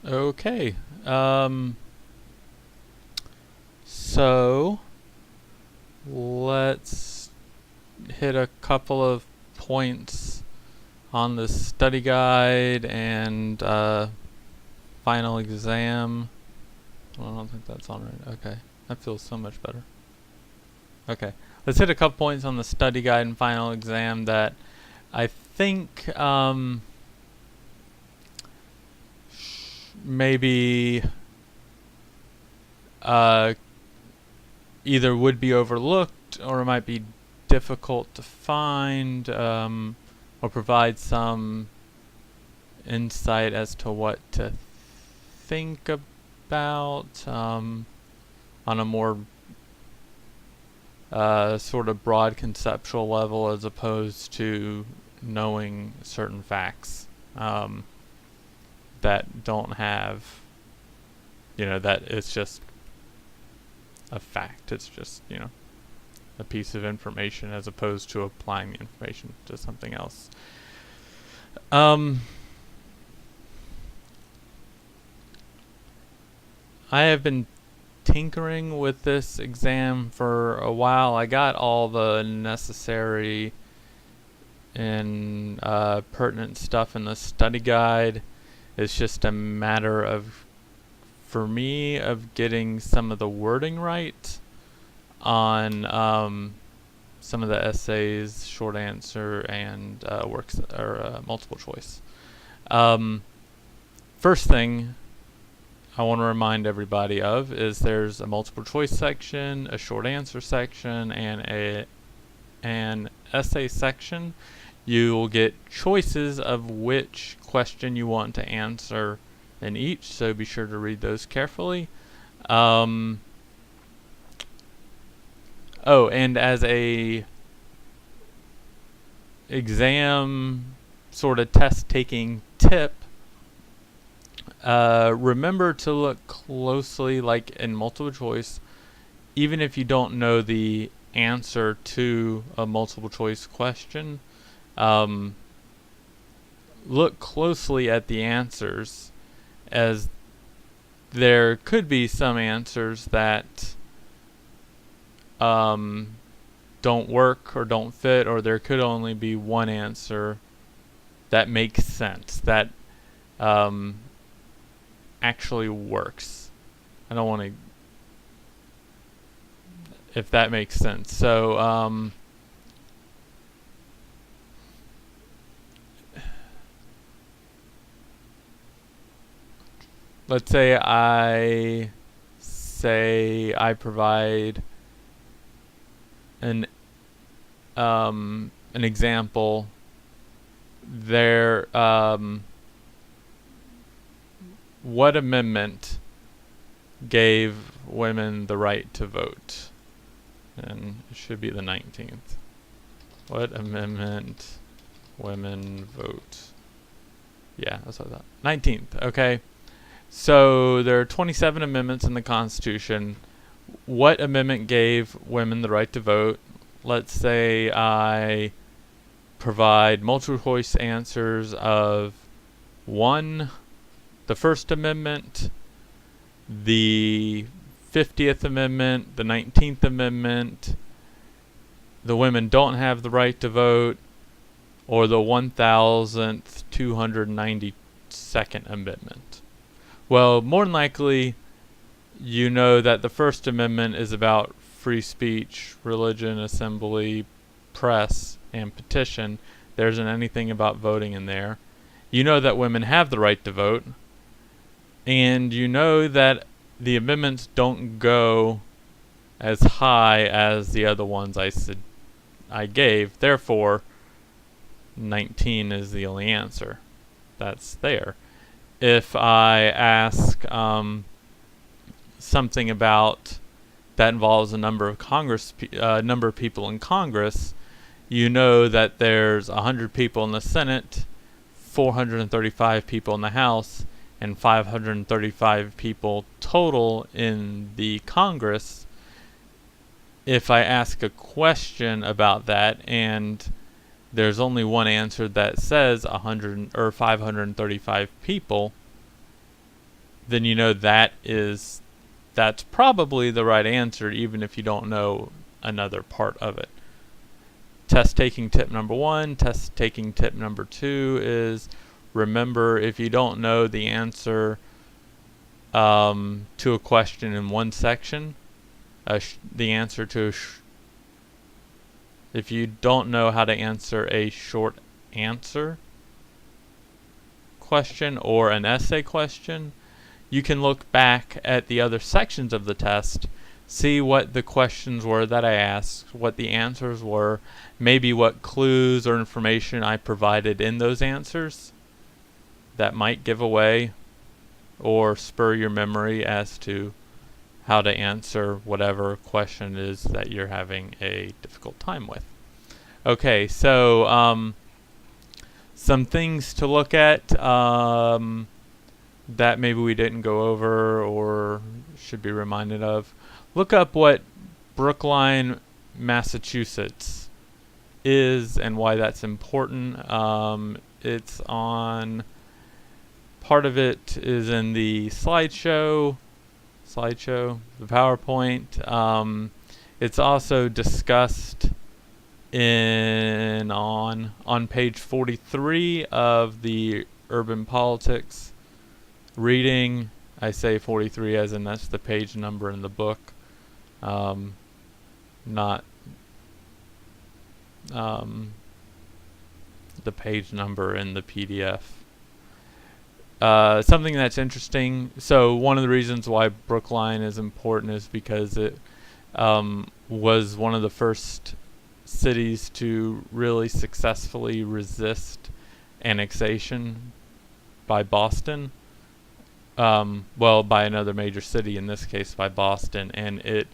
Okay. So let's hit a couple of points on the study guide and final exam. Well, I don't think that's on right. Okay. That feels so much better. Okay. Let's hit a couple points on the study guide and final exam that I think maybe uh, either would be overlooked or it might be difficult to find, or provide some insight as to what to think about, on a more sort of broad conceptual level as opposed to knowing certain facts, that don't have, that it's just a fact. It's just, a piece of information as opposed to applying the information to something else. I have been tinkering with this exam for a while. I got all the necessary and pertinent stuff in the study guide. It's just a matter of, for me, of getting some of the wording right on some of the essays, short answer, and works or multiple choice. First thing I want to remind everybody of is there's a multiple choice section, a short answer section, and an essay section. You will get choices of which question you want to answer in each, so be sure to read those carefully. Oh, and as a exam sort of test taking tip, remember to look closely, like in multiple choice, even if you don't know the answer to a multiple choice question. Look closely at the answers, as there could be some answers that don't work or don't fit, or there could only be one answer that makes sense, that actually works. I don't want to, if that makes sense. So let's say I provide an example. There, what amendment gave women the right to vote? And it should be the 19th. What amendment women vote? Yeah, that's what I thought. 19th, okay. So there are 27 amendments in the Constitution. What amendment gave women the right to vote? Let's say I provide multiple choice answers of 1, the First Amendment, the 50th Amendment, the 19th Amendment, the women don't have the right to vote, or the 1292nd Amendment. Well, more than likely, you know that the First Amendment is about free speech, religion, assembly, press, and petition. There isn't anything about voting in there. You know that women have the right to vote, and you know that the amendments don't go as high as the other ones I gave. Therefore, 19 is the only answer that's there. If I ask something about that involves a number of number of people in Congress, you know that there's 100 people in the Senate, 435 people in the House, and 535 people total in the Congress. If I ask a question about that and there's only one answer that says 100 or 535 people, then you know that's probably the right answer, even if you don't know another part of it. Test taking tip number 1. Test taking tip number 2 is, remember, if you don't know the answer to a question in one section, the answer to if you don't know how to answer a short answer question or an essay question, you can look back at the other sections of the test, see what the questions were that I asked, what the answers were, maybe what clues or information I provided in those answers that might give away or spur your memory as to how to answer whatever question it is that you're having a difficult time with. Okay, so some things to look at that maybe we didn't go over or should be reminded of. Look up what Brookline, Massachusetts is and why that's important. It's on, part of it is in the slideshow, the PowerPoint. It's also discussed on page 43 of the Urban Politics reading. I say 43 as in that's the page number in the book, not the page number in the PDF. Something that's interesting, so one of the reasons why Brookline is important is because it was one of the first cities to really successfully resist annexation by Boston. Well, by another major city, in this case by Boston, and it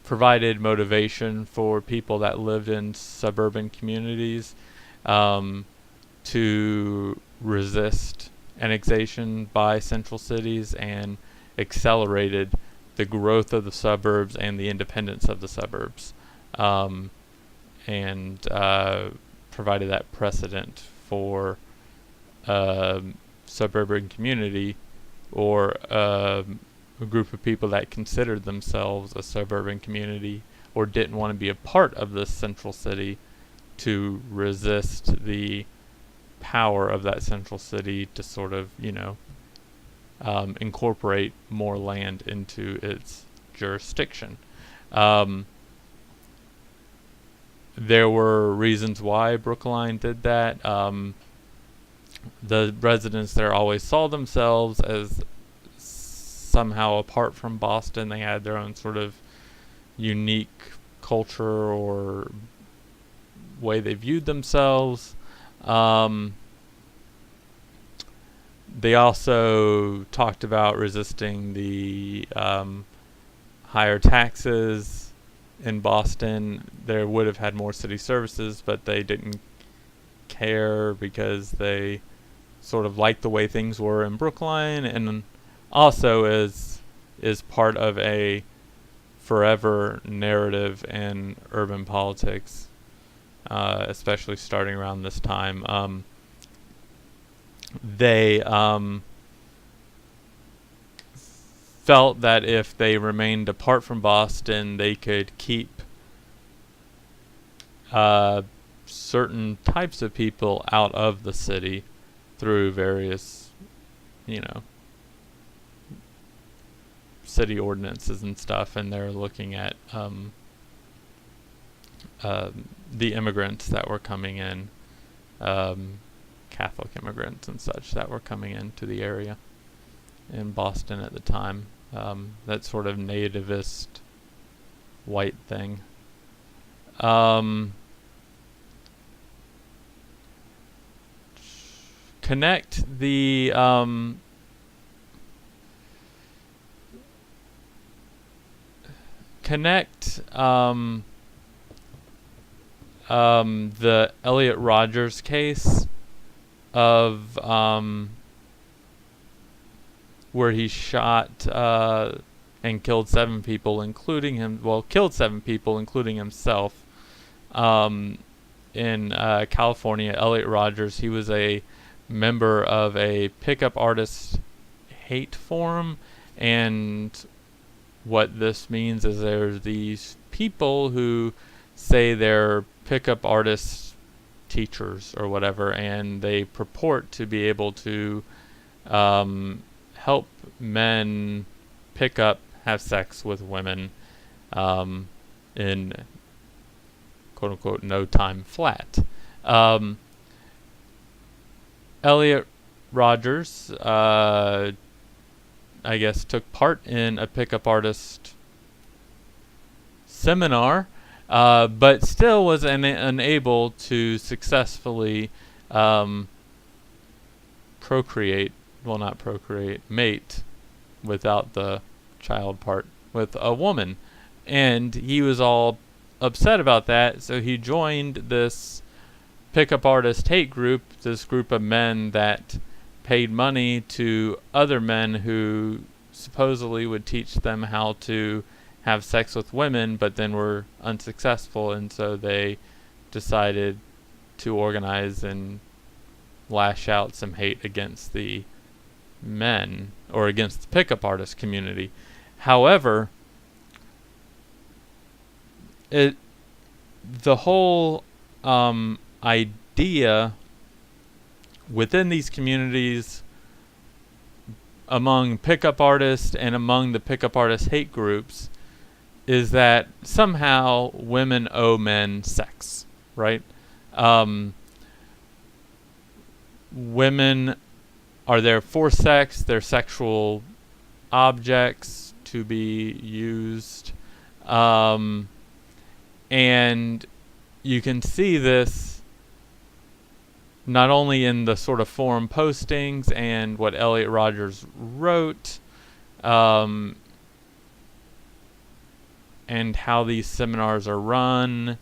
provided motivation for people that lived in suburban communities to resist annexation by central cities, and accelerated the growth of the suburbs and the independence of the suburbs, and provided that precedent for suburban community or a group of people that considered themselves a suburban community or didn't want to be a part of this central city to resist the power of that central city to sort of, incorporate more land into its jurisdiction. There were reasons why Brookline did that. The residents there always saw themselves as somehow apart from Boston. They had their own sort of unique culture or way they viewed themselves. They also talked about resisting the higher taxes in Boston. They would have had more city services, but they didn't care because they sort of liked the way things were in Brookline, and also is part of a forever narrative in urban politics, especially starting around this time. They felt that if they remained apart from Boston, they could keep certain types of people out of the city through various, city ordinances and stuff, and they're looking at the immigrants that were coming in, Catholic immigrants and such that were coming into the area in Boston at the time. That sort of nativist white thing. Connect the the Elliot Rodgers case of where he shot and killed 7 people, including himself. In California, Elliot Rodgers, he was a member of a pickup artist hate form. And what this means is there's these people who say they're pickup artists, teachers, or whatever, and they purport to be able to help men pick up, have sex with women in quote-unquote no time flat. Elliot Rogers, I guess, took part in a pickup artist seminar, but still was unable to successfully mate without the child part with a woman. And he was all upset about that, so he joined this pickup artist hate group, this group of men that paid money to other men who supposedly would teach them how to have sex with women, but then were unsuccessful, and so they decided to organize and lash out some hate against the men, or against the pickup artist community. However, the whole idea within these communities, among pickup artists and among the pickup artist hate groups, is that somehow women owe men sex, right? Women are there for sex, they're sexual objects to be used. And you can see this not only in the sort of forum postings and what Elliot Rogers wrote, and how these seminars are run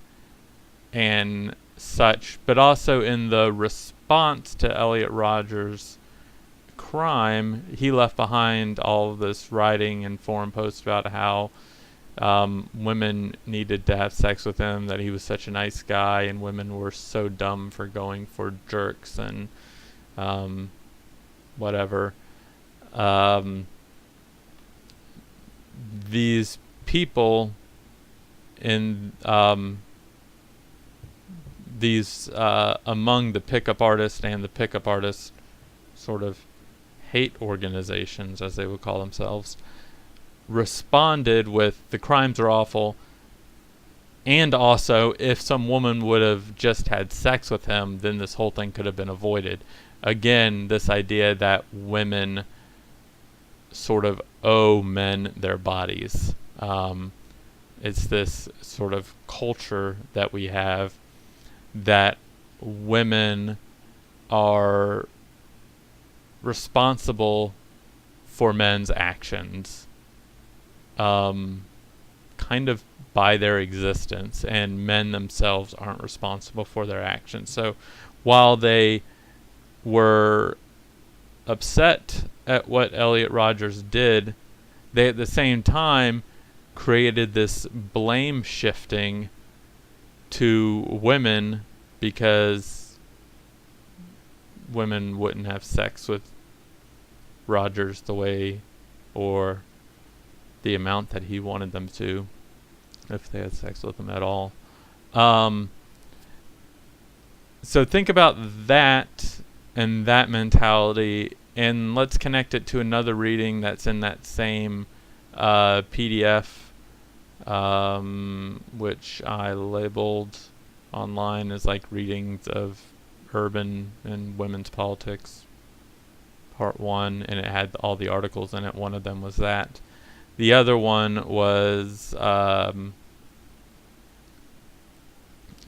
and such, but also in the response to Elliot Rogers' crime. He left behind all of this writing and forum posts about how women needed to have sex with him, that he was such a nice guy, and women were so dumb for going for jerks and whatever. These people in these among the pickup artists and the pickup artist sort of hate organizations, as they would call themselves, responded with the crimes are awful, and also if some woman would have just had sex with him, then this whole thing could have been avoided. Again, this idea that women sort of owe men their bodies. It's this sort of culture that we have that women are responsible for men's actions, kind of by their existence, and men themselves aren't responsible for their actions. So while they were upset at what Elliot Rogers did, they at the same time created this blame shifting to women because women wouldn't have sex with Rogers the way or the amount that he wanted them to, if they had sex with him at all. So think about that and that mentality, and let's connect it to another reading that's in that same PDF, which I labeled online as like readings of urban and women's politics, part 1, and it had all the articles in it. One of them was that. The other one was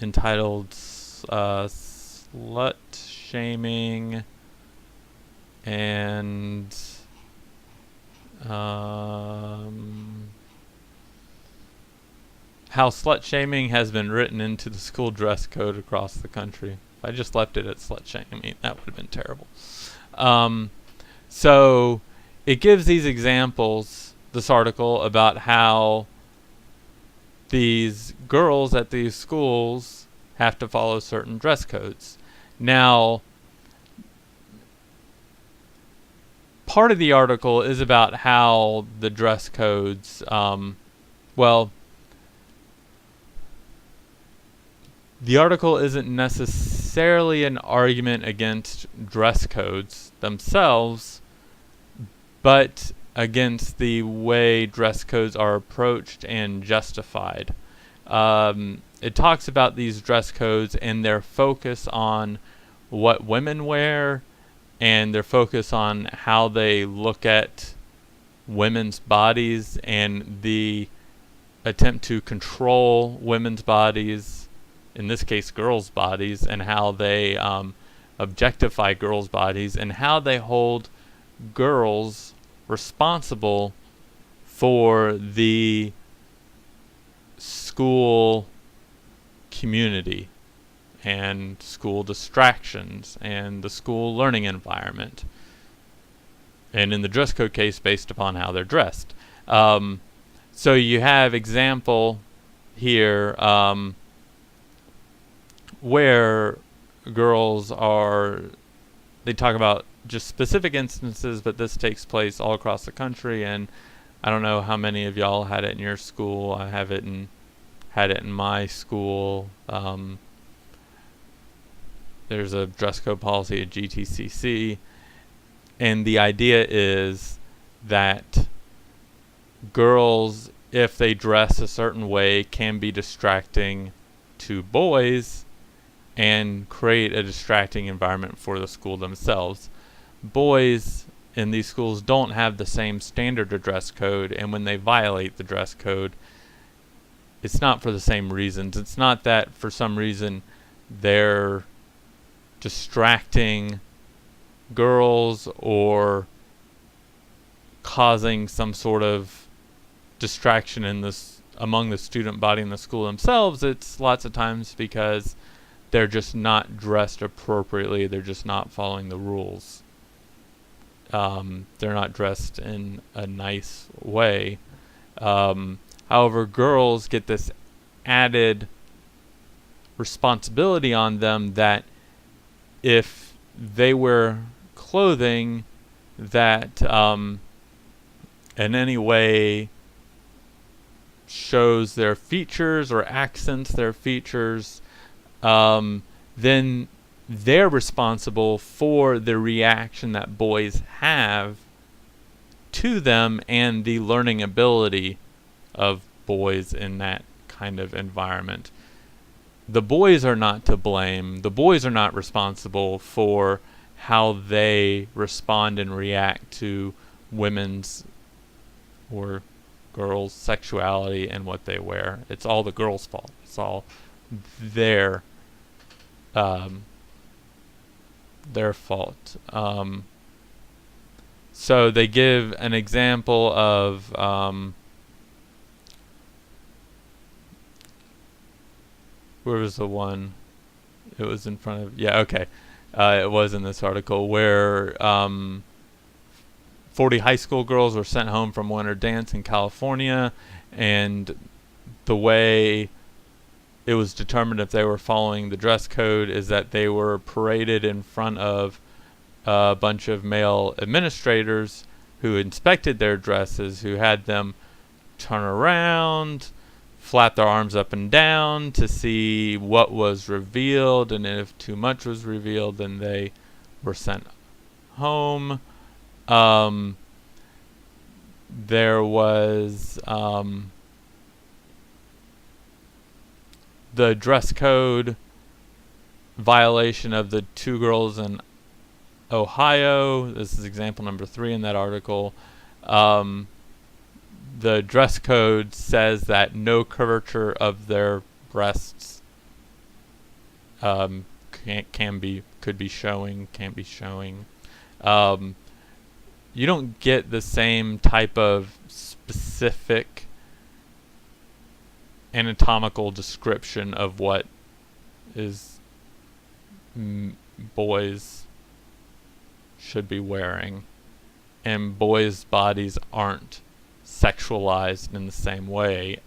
entitled Slut Shaming and how slut shaming has been written into the school dress code across the country. If I just left it at slut shaming, that would have been terrible. So it gives these examples, this article, about how these girls at these schools have to follow certain dress codes. Now, part of the article is about how the dress codes, well, the article isn't necessarily an argument against dress codes themselves, but against the way dress codes are approached and justified. It talks about these dress codes and their focus on what women wear and their focus on how they look at women's bodies and the attempt to control women's bodies, in this case girls' bodies, and how they objectify girls' bodies and how they hold girls responsible for the school community and school distractions and the school learning environment, and in the dress code case based upon how they're dressed. So you have example here where girls are, they talk about just specific instances, but this takes place all across the country, and I don't know how many of y'all had it in your school. I have it had it in my school. There's a dress code policy at GTCC, and the idea is that girls, if they dress a certain way, can be distracting to boys and create a distracting environment for the school themselves. Boys in these schools don't have the same standard of dress code, and when they violate the dress code, it's not for the same reasons. It's not that for some reason they're distracting girls or causing some sort of distraction in this among the student body in the school themselves. It's lots of times because they're just not dressed appropriately. They're just not following the rules. They're not dressed in a nice way. However, girls get this added responsibility on them that if they wear clothing that in any way shows their features or accents their features, then they're responsible for the reaction that boys have to them and the learning ability of boys in that kind of environment. The boys are not to blame. The boys are not responsible for how they respond and react to women's or girls' sexuality and what they wear. It's all the girls' fault. It's all their fault. So they give an example of where was the one? It was in front of, yeah, okay. It was in this article where 40 high school girls were sent home from winter dance in California, and the way it was determined if they were following the dress code is that they were paraded in front of a bunch of male administrators who inspected their dresses, who had them turn around, flap their arms up and down to see what was revealed, and if too much was revealed, then they were sent home. There was the dress code violation of the two girls in Ohio. This is example number 3 in that article. The dress code says that no curvature of their breasts could be showing, can't be showing. You don't get the same type of specific anatomical description of what is boys should be wearing, and boys' bodies aren't sexualized in the same way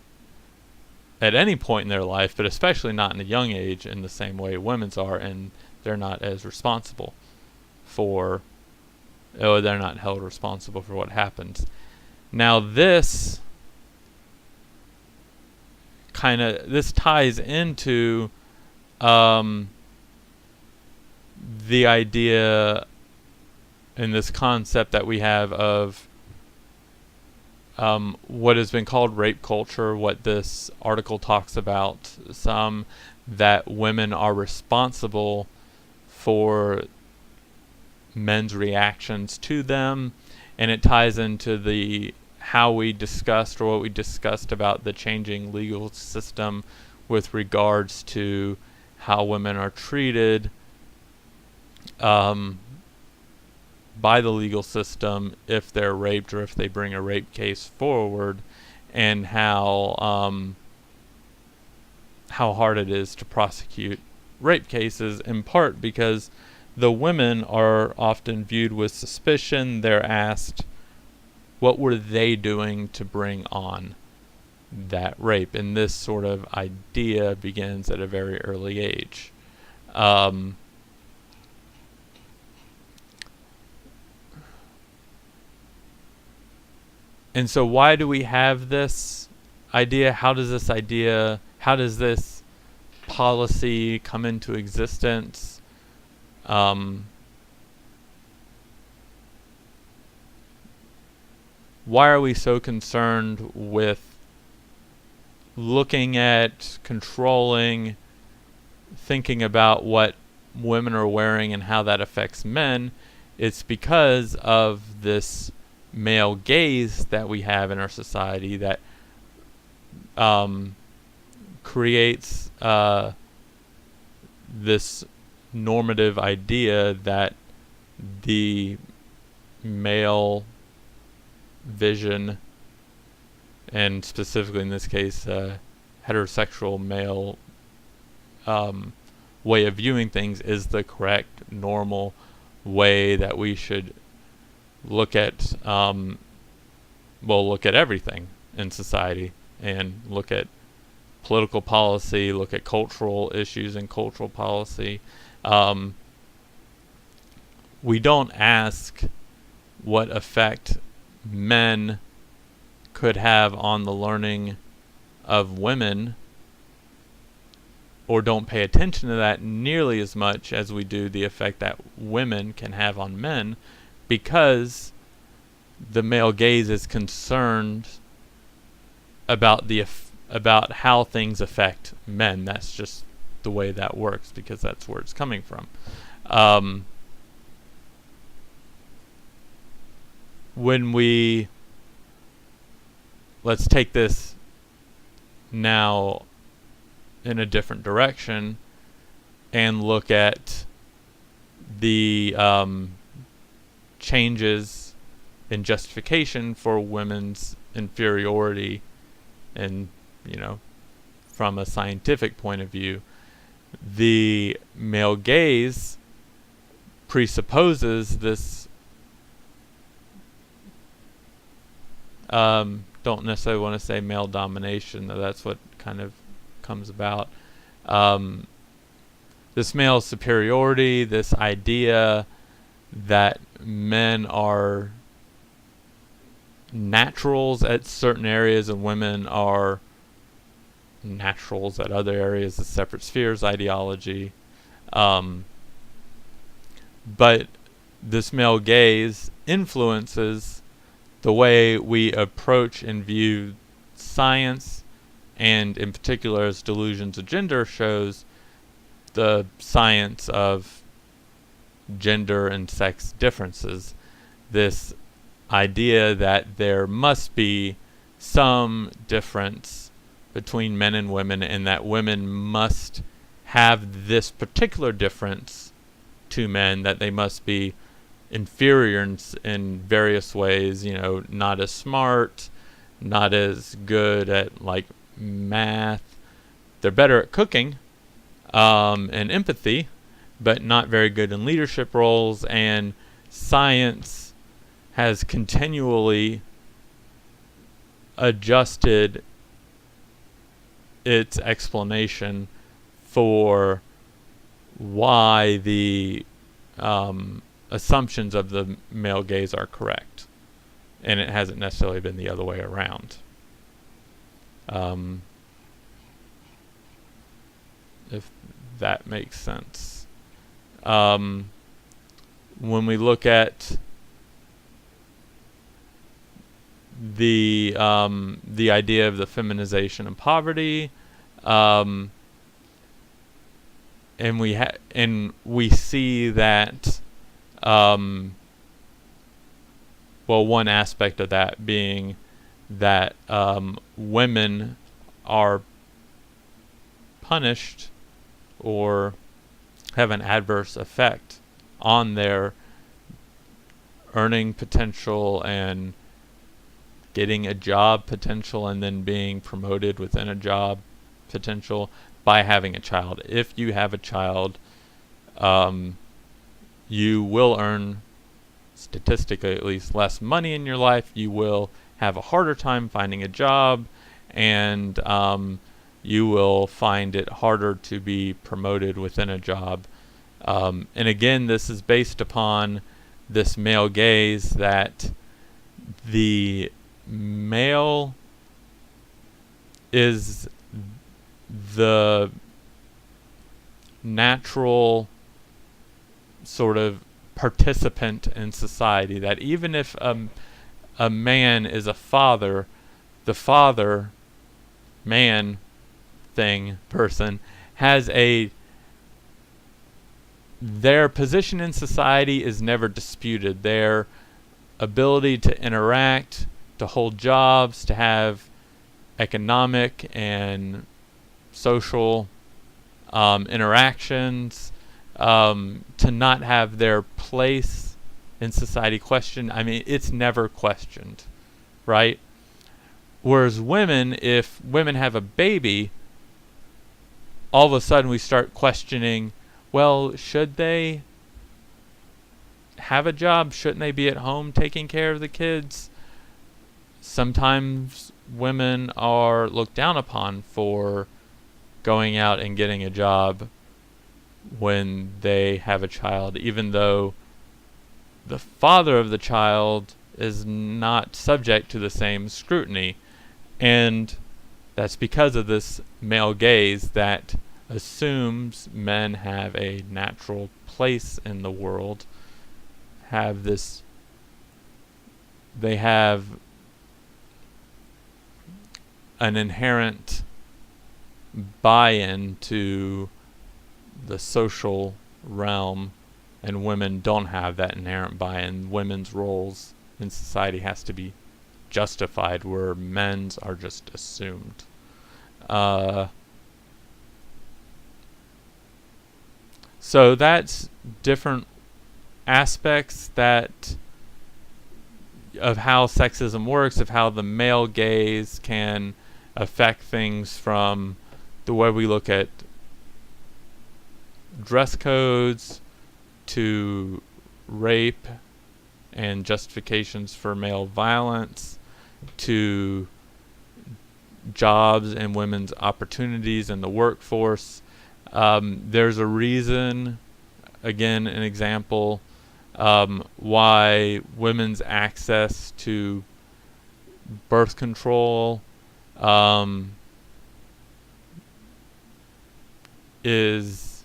at any point in their life, but especially not in a young age in the same way women's are, and they're not as responsible for oh, they're not held responsible for what happens. Now this ties into the idea and this concept that we have of what has been called rape culture, what this article talks about, that women are responsible for men's reactions to them, and it ties into how we discussed, or what we discussed, about the changing legal system with regards to how women are treated by the legal system if they're raped, or if they bring a rape case forward, and how hard it is to prosecute rape cases, in part because the women are often viewed with suspicion. They're asked, what were they doing to bring on that rape? And this sort of idea begins at a very early age. And so why do we have this idea? How does this policy come into existence? Why are we so concerned with looking at, controlling, thinking about what women are wearing and how that affects men? It's because of this male gaze that we have in our society that creates this normative idea that the male vision, and specifically in this case heterosexual male way of viewing things, is the correct, normal way that we should look at look at everything in society, and look at political policy, look at cultural issues and cultural policy. We don't ask what effect men could have on the learning of women, or don't pay attention to that nearly as much as we do the effect that women can have on men, because the male gaze is concerned about about how things affect men. That's just the way that works, because that's where it's coming from. Let's take this now in a different direction and look at the changes in justification for women's inferiority, and from a scientific point of view. The male gaze presupposes this don't necessarily want to say male domination, though that's what kind of comes about. This male superiority, this idea that men are naturals at certain areas and women are naturals at other areas, the separate spheres ideology. But this male gaze influences the way we approach and view science, and in particular, as Delusions of Gender shows, the science of gender and sex differences. This idea that there must be some difference between men and women, and that women must have this particular difference to men, that they must be inferior in various ways, not as smart, not as good at like math. They're better at cooking and empathy, but not very good in leadership roles. And science has continually adjusted its explanation for why the assumptions of the male gaze are correct, and it hasn't necessarily been the other way around. If that makes sense. When we look at the idea of the feminization of poverty, and we see that, one aspect of that being that women are punished or have an adverse effect on their earning potential and getting a job potential and then being promoted within a job potential by having a child. If you have a child, you will earn, statistically at least, less money in your life. You will have a harder time finding a job, and you will find it harder to be promoted within a job. And again, this is based upon this male gaze that the male is the natural sort of participant in society, that even if a man is a father, the father, man, thing, person, has their position in society is never disputed. Their ability to interact, to hold jobs, to have economic and social interactions, to not have their place in society questioned. I mean, it's never questioned, right? Whereas women, if women have a baby, all of a sudden we start questioning, well, should they have a job? Shouldn't they be at home taking care of the kids? Sometimes women are looked down upon for going out and getting a job when they have a child, even though the father of the child is not subject to the same scrutiny. And that's because of this male gaze that assumes men have a natural place in the world, they have an inherent buy-in to the social realm, and women don't have that inherent buy-in. Women's roles in society has to be justified, where men's are just assumed. So that's different aspects of how sexism works, of how the male gaze can affect things, from the way we look at dress codes to rape and justifications for male violence, to jobs and women's opportunities in the workforce. There's a reason, again, an example, why women's access to birth control is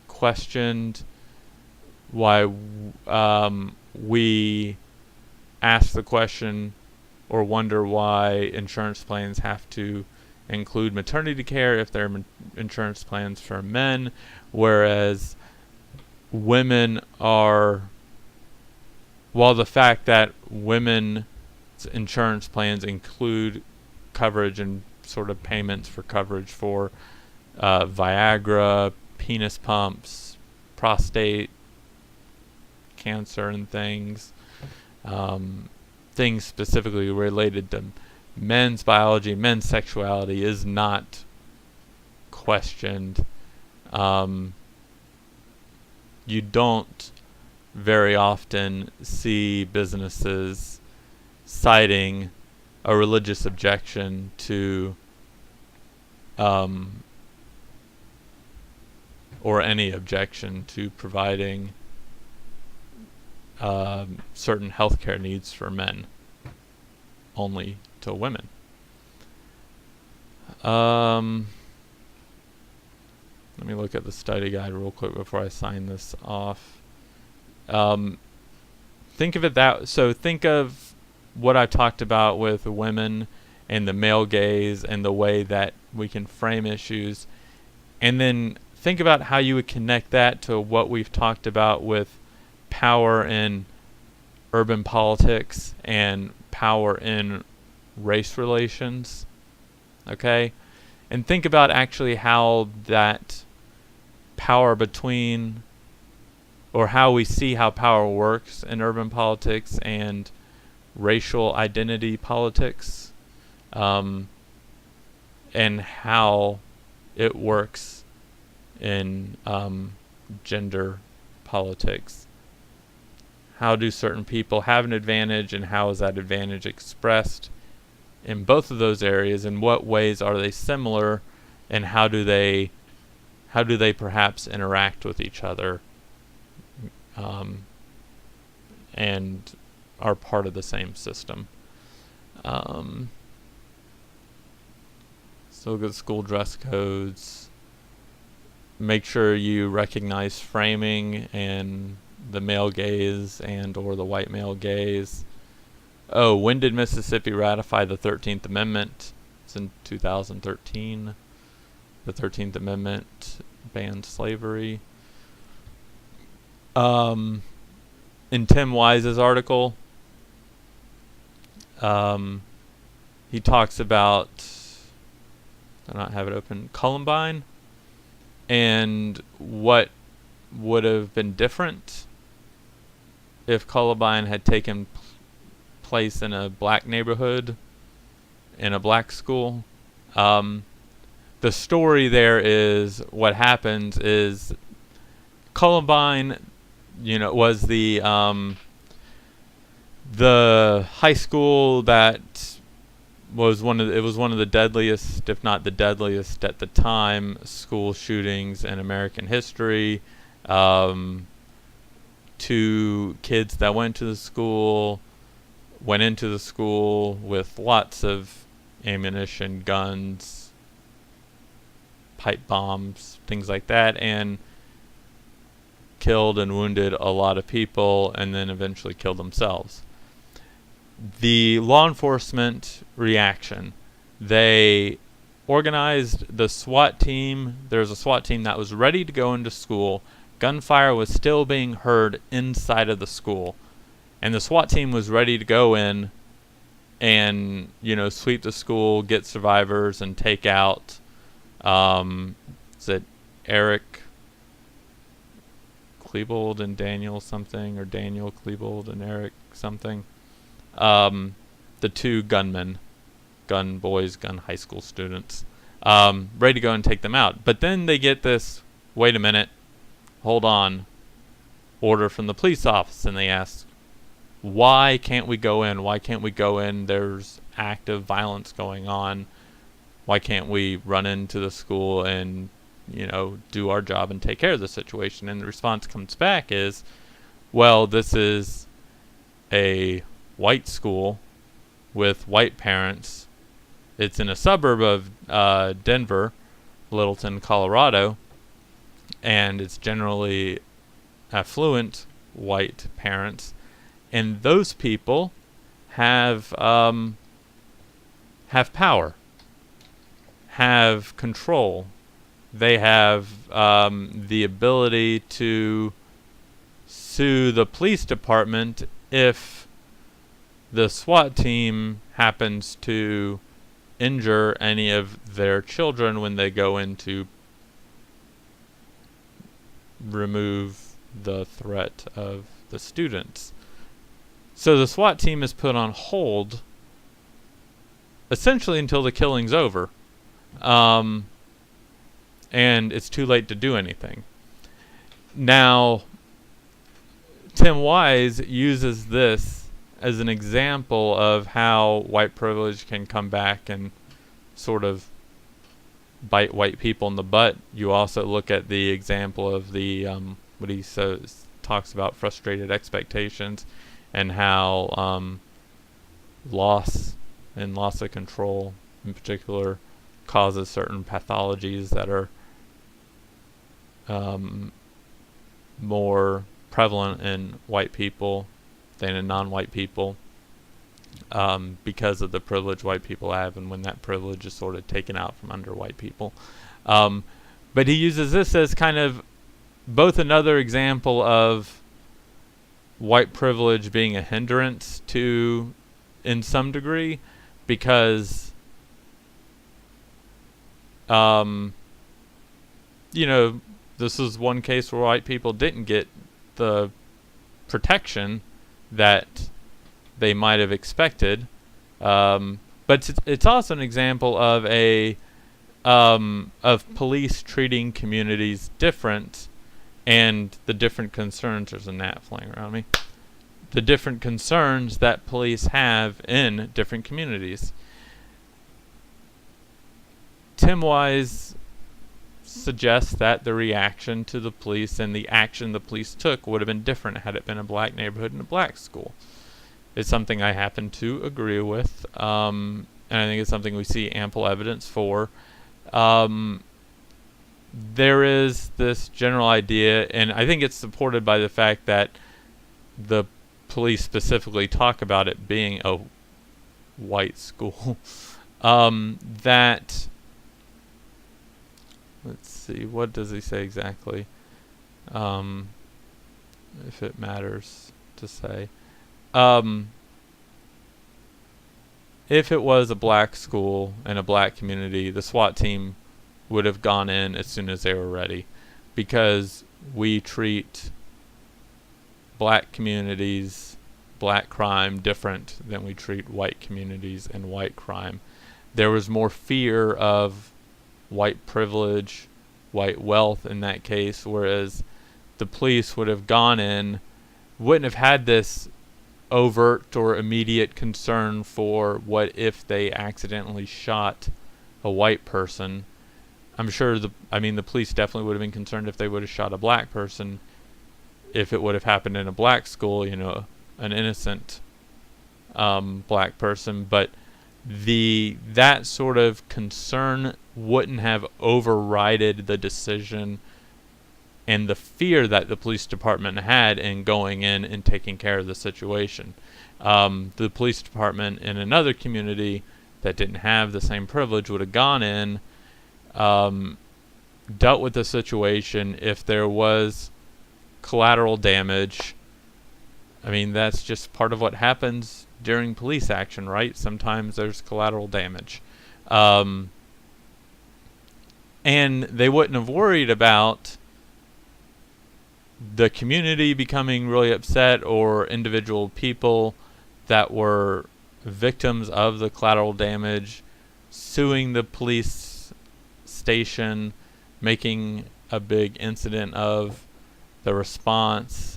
questioned, why we ask the question or wonder why insurance plans have to include maternity care if they're insurance plans for men, whereas women are, while the fact that women's insurance plans include coverage and sort of payments for coverage for Viagra, penis pumps, prostate cancer and things, things specifically related to men's biology, men's sexuality is not questioned. You don't very often see businesses citing a religious objection to or any objection to providing certain healthcare needs for men only to women. Let me look at the study guide real quick before I sign this off. Think of it so think of what I talked about with women and the male gaze and the way that we can frame issues, and then think about how you would connect that to what we've talked about with power in urban politics and power in race relations. Okay? And think about actually how that power between, or how we see how power works in urban politics and racial identity politics, and how it works in gender politics. How do certain people have an advantage, and how is that advantage expressed in both of those areas? In what ways are they similar, and how do they perhaps interact with each other, and are part of the same system? So look at school dress codes. Make sure you recognize framing and the male gaze and or the white male gaze. Oh, when did Mississippi ratify the 13th Amendment? It's in 2013. The 13th Amendment banned slavery. In Tim Wise's article, he talks about, I don't have it open, Columbine, and what would have been different if Columbine had taken place in a black neighborhood, in a black school. The story there is, what happens is, Columbine, was the high school that was one of the deadliest, if not the deadliest at the time, school shootings in American history. 2 kids that went into the school with lots of ammunition, guns, pipe bombs, things like that, and killed and wounded a lot of people, and then eventually killed themselves. The law enforcement reaction, they organized the SWAT team. There's a SWAT team that was ready to go into school. Gunfire was still being heard inside of the school, and the SWAT team was ready to go in and sweep the school, get survivors, and take out is it Eric Klebold and Daniel something, or Daniel Klebold and Eric something, the 2 gun high school students, ready to go and take them out. But then they get this, wait a minute, hold on, order from the police office, and they ask, why can't we go in? Why can't we go in? There's active violence going on. Why can't we run into the school and, do our job and take care of the situation? And the response comes back is, well, this is a white school with white parents. It's in a suburb of Denver, Littleton, Colorado, and it's generally affluent white parents. And those people have power, have control. They have the ability to sue the police department if the SWAT team happens to injure any of their children when they go in to remove the threat of the students. So the SWAT team is put on hold essentially until the killing's over. And it's too late to do anything. Now, Tim Wise uses this as an example of how white privilege can come back and sort of bite white people in the butt. You also look at the example of the what he says talks about frustrated expectations and how loss of control in particular causes certain pathologies that are more prevalent in white people than in non-white people, because of the privilege white people have, and when that privilege is sort of taken out from under white people. But he uses this as kind of both another example of white privilege being a hindrance to, in some degree, because this is one case where white people didn't get the protection that they might have expected, but it's also an example of of police treating communities different, and the different concerns. There's a gnat flying around me. The different concerns that police have in different communities. Tim Wise suggests that the reaction to the police and the action the police took would have been different had it been a black neighborhood and a black school. It's something I happen to agree with, and I think it's something we see ample evidence for. There is this general idea, and I think it's supported by the fact that the police specifically talk about it being a white school, that, let's see, what does he say exactly, if it matters to say. If it was a black school and a black community, the SWAT team would have gone in as soon as they were ready, because we treat black communities, black crime, different than we treat white communities and white crime. There was more fear of white privilege, white wealth in that case, whereas the police would have gone in, wouldn't have had this overt or immediate concern for what if they accidentally shot a white person. I'm sure the police definitely would have been concerned if they would have shot a black person, if it would have happened in a black school, an innocent black person, but that sort of concern wouldn't have overridden the decision and the fear that the police department had in going in and taking care of the situation. The police department in another community that didn't have the same privilege would have gone in, dealt with the situation. If there was collateral damage, that's just part of what happens during police action, right? Sometimes there's collateral damage. And they wouldn't have worried about the community becoming really upset, or individual people that were victims of the collateral damage suing the police station, making a big incident of the response.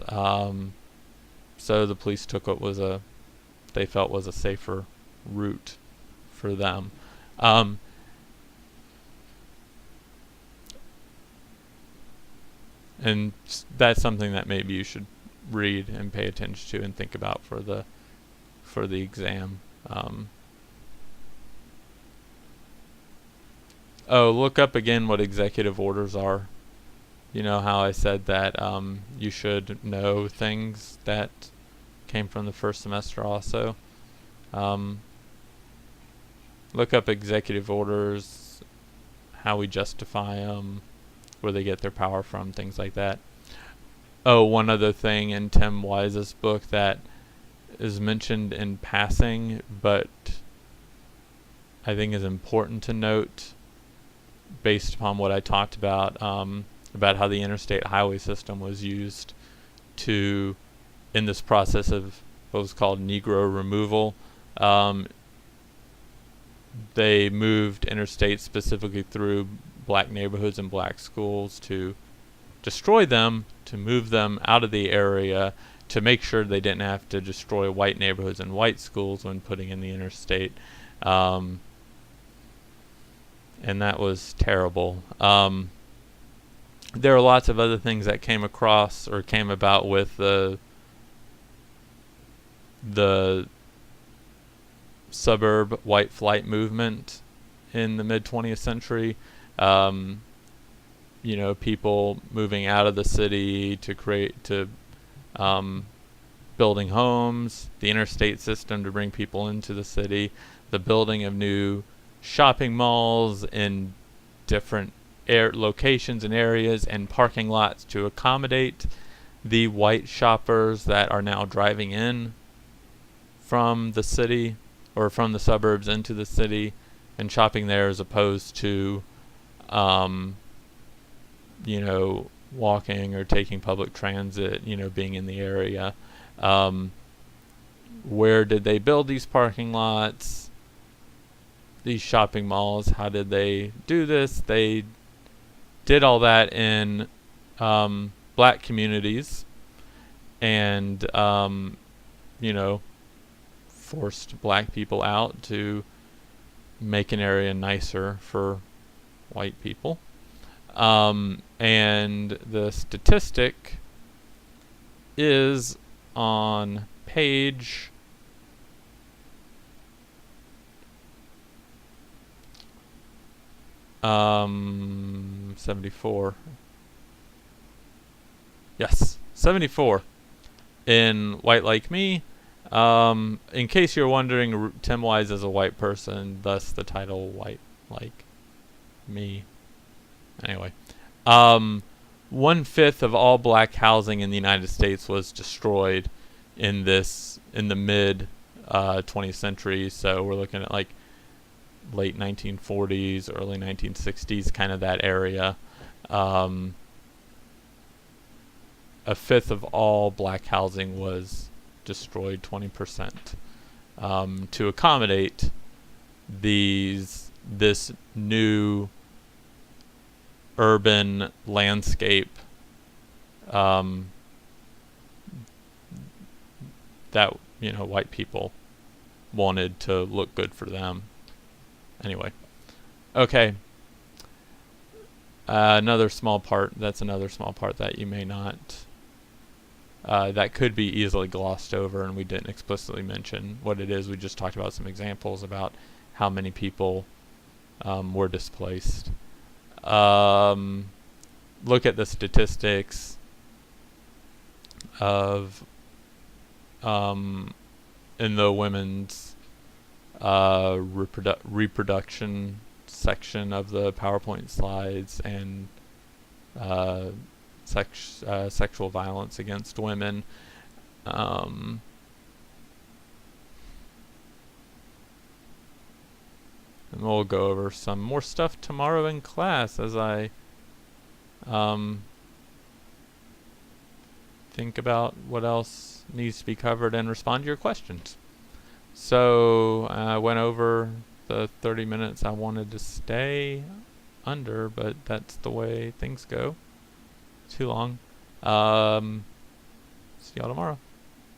So the police took what they felt was a safer route for them. And that's something that maybe you should read and pay attention to and think about for the exam. Look up again what executive orders are. You know how I said that you should know things that came from the first semester also. Look up executive orders, how we justify them, where they get their power from, things like that. One other thing in Tim Wise's book that is mentioned in passing, but I think is important to note based upon what I talked about how the interstate highway system was used in this process of what was called Negro removal. They moved interstate specifically through black neighborhoods and black schools to destroy them, to move them out of the area, to make sure they didn't have to destroy white neighborhoods and white schools when putting in the interstate. And that was terrible. there are lots of other things that came across or came about with the suburb white flight movement in the mid 20th century. Um, people moving out of the city to building homes, the interstate system to bring people into the city, the building of new shopping malls in different locations and areas, and parking lots to accommodate the white shoppers that are now driving in from the city or from the suburbs into the city and shopping there, as opposed to walking or taking public transit, being in the area. Where did they build these parking lots, these shopping malls? How did they do this? They did all that in black communities, and forced black people out to make an area nicer for white people. And the statistic is on page 74. Yes, 74 in White Like Me. In case you're wondering, Tim Wise is a white person, thus the title White Like Me. Anyway, 1/5 of all black housing in the United States was destroyed in the mid 20th century. So we're looking at like late 1940s, early 1960s, kind of that area. 1/5 of all black housing was destroyed, 20%, to accommodate this new urban landscape that white people wanted to look good for them. Anyway, okay. Another small part that you may not that could be easily glossed over, and we didn't explicitly mention what it is. We just talked about some examples about how many people were displaced. Look at the statistics of in the women's reproduction section of the PowerPoint slides, and sexual violence against women. And we'll go over some more stuff tomorrow in class as I think about what else needs to be covered and respond to your questions. So I went over the 30 minutes I wanted to stay under, but that's the way things go. Too long. See y'all tomorrow.